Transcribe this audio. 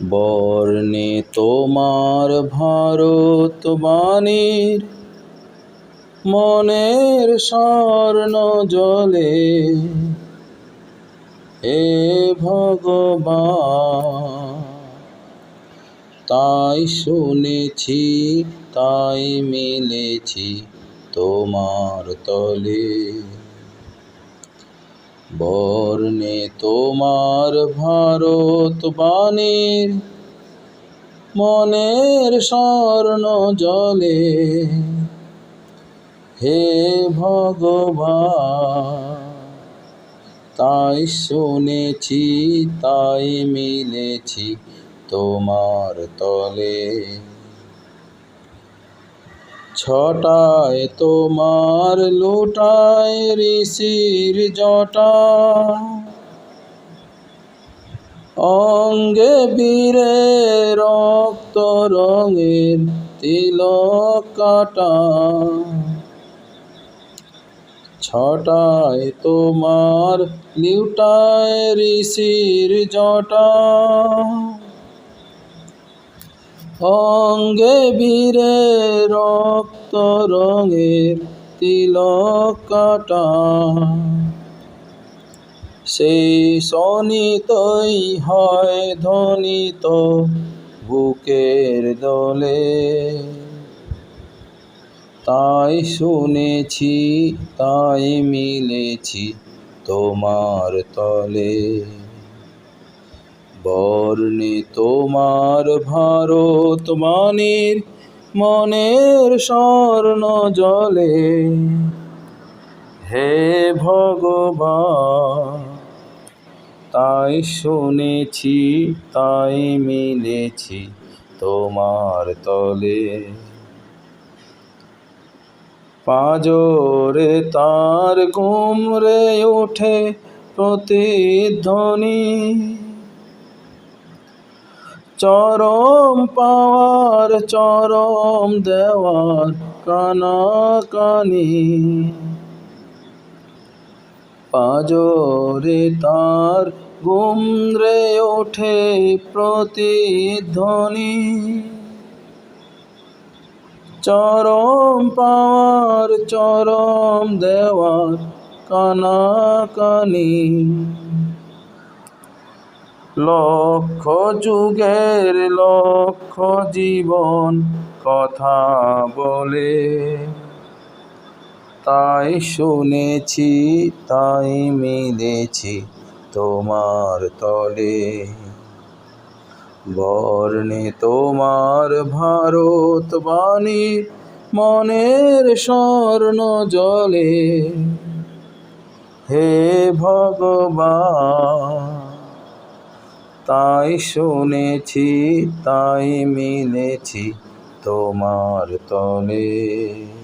বর্ণে তোমার ভারতবাণীর মনের স্বর্ণ জলে। হে ভগবান, তাই শুনেছি, তাই মিলেছি তোমার তলে। বর্ণে তোমার ভারতবাণীর মনের স্বর্ণ জলে। হে ভগবান, তাই শুনেছি, তাই মিলেছি তোমার তলে। ছটায় তোমার লুটায় ঋষির জটা, অঙ্গে বীরে রক্ত রঙের তিলক কাটা। ছটায় তোমার লুটায় ঋষির জটা, অঙ্গে বীরে রক্ত রঙের তিলক কাটা। সেই শোনিতই হয় ধ্বনিত বুকের দোলে। তাই শুনেছি, তাই মিলেছি তোমার তলে। বর্ণে তোমার ভারতবাণীর মনের স্বর্ণ জলে। হে ভগবান, তাই শুনেছি, তাই মিলেছি তোমার তলে। পাঁজরে তার গুমরে ওঠে প্রতিধ্বনি, চরম পাওয়ার চরম দেওয়ার কানাকানি। পাঁজরে তার গুমরে ওঠে প্রতিধ্বনি, চরম পাওয়ার চরম দেওয়ার কানাকানি। লক্ষ যুগের লক্ষ জীবন কথা বলে। তাই শুনেছি, তাই মিলেছি তোমার তলে। বর্ণে তোমার ভারতবাণীর মনের স্বর্ণ জলে। হে ভগবান, তাই শুনেছি, তাই মিলেছি তোমার তলে।